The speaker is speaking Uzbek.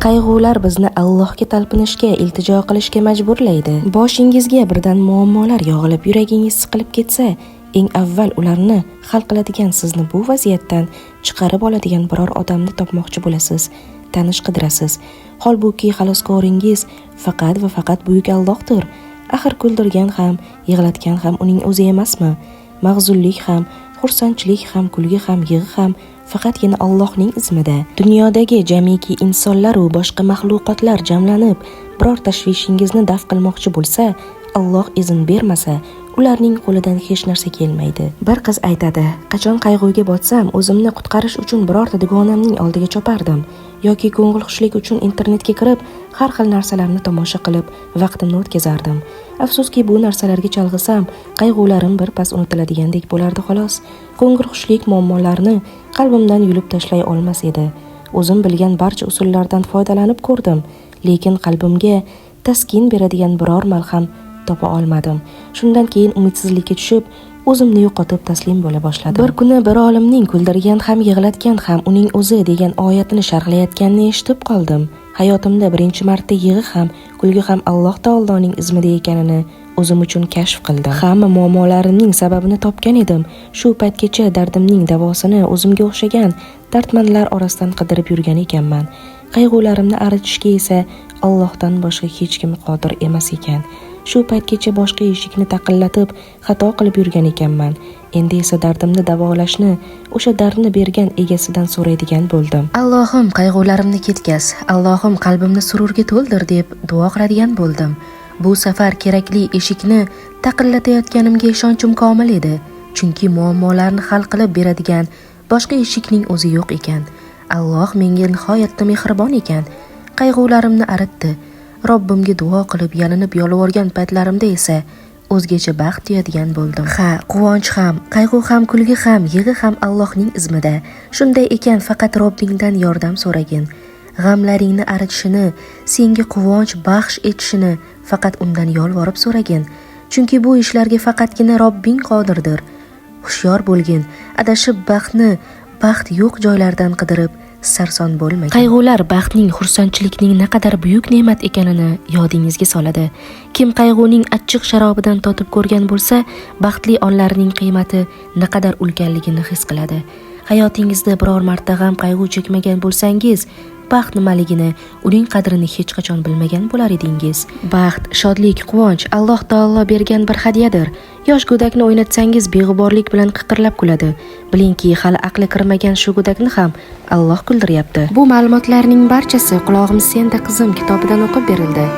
qayg'ular bizni Allohga talpinishga, iltijo qilishga majburlaydi. Boshingizga birdan muammolar yog'ilib, yuragingiz siqilib ketsa, eng avval ularni hal qiladigan, sizni bu vaziyatdan chiqarib oladigan biror odamni topmoqchi bo'lasiz, tanish qidirasiz. Holbuki xaloskoringiz faqat va faqat buyuk Allohdir. Axir kuldirgan ham, yig'latgan ham uning o'zi emasmi? Mag'zullik ham, xursandchilik ham, kulgi ham, yig'i ham faqatgina Allohning izmida. Dunyodagi jamiki insonlar va boshqa maxluqotlar jamlanib, biror tashvishingizni daf qilmoqchi bo'lsa, Alloh izn bermasa, ularning qo'lidan hech narsa kelmaydi. Bir qiz aytadi: "Qachon qayg'uga botsam, o'zimni qutqarish uchun birorta dugonamning oldiga chopardim yoki ko'ngil xushlik uchun internetga kirib, har xil narsalarni tomosha qilib, vaqtimni o'tkazardim. Afsuski, bu narsalarga chalg'isam, qayg'ularim birpas unutiladigandek bo'lardi xolos. Ko'ngil xushlik muammolarni qalbimdan yulib tashlay olmas edi. O'zim bilgan barcha usullardan foydalanib ko'rdim, lekin qalbimga taskin beradigan biror malham topa olmadim. Shundan keyin umidsizlikka tushib, o'zimni yo'qotib taslim bo'la boshladim. Bir kuni bir olimning kuldirgan ham yig'latgan ham uning o'zi degan oyatini sharhlayotganini eshitib qoldim. Hayotimda birinchi marta yig'i ham, kulgi ham Alloh taoloning izmida ekanini o'zim uchun kashf qildim. Hamma muammolarimning sababini topgan edim. Shu paytgacha dardimning davosini o'zimga o'xshagan dardmandlar orasidan qidirib yurgan ekanman. Qayg'ularimni aritishga esa Allohdan boshqa hech kim qodir emas ekan. Shu paytgacha boshqa eshikni taqillatib xato qilib yurgan ekanman. Endi esa dardimni davolashni o'sha dardni bergan egasidan so'raydigan bo'ldim. Allohim, qayg'ularimni ketkaz, Allohim, qalbimni sururga to'ldir deb duo qiladigan bo'ldim. Bu safar kerakli eshikni taqillatayotganimga ishonchim komil edi, chunki muammolarni hal qilib beradigan boshqa eshikning o'zi yo'q ekan. Alloh menga nihoyatda mehribon ekan. Qayg'ularimni aritdi. Robbimga duo qilib yalinib yolvorgan paytlarimda esa o'zgacha baxt tuyadigan bo'ldim. Ha, quvonch ham, qayg'u ham, kulgi ham, yig'i ham Allohning izmida. Shunday ekan, faqat Robbingdan yordam so'ragin. G'amlaringni aritishini, senga quvonch baxsh etishini faqat undan yolvorib so'ragin. Chunki bu ishlarga faqatgina Robbing qodirdir. Hushyor bo'lgin, adashib baxt yo'q joylardan qidirib sarson bo'lmang. Qayg'ular baxtning, xursandchilikning naqadar buyuk ne'mat ekanini yodingizga soladi. Kim qayg'uning achchiq sharobidan totib ko'rgan bo'lsa, baxtli onlarining qiymati naqadar ulkanligini his qiladi. Hayotingizda biror marta g'am qayg'u chekmagan bo'lsangiz, baxt nimaligini, uning qadrini hech qachon bilmagan bo'lar edingiz. Baxt, shodlik, quvonch Alloh taolo bergan bir hadyadir. Yosh go'dakni o'ynatsangiz beg'uborlik bilan qiqirlab kuladi. Bilingki, hali aqli kirmagan shu go'dakni ham Alloh kuldiryapti. Bu ma'lumotlarning barchasi Qulog'im senda qizim kitobidan o'qib berildi.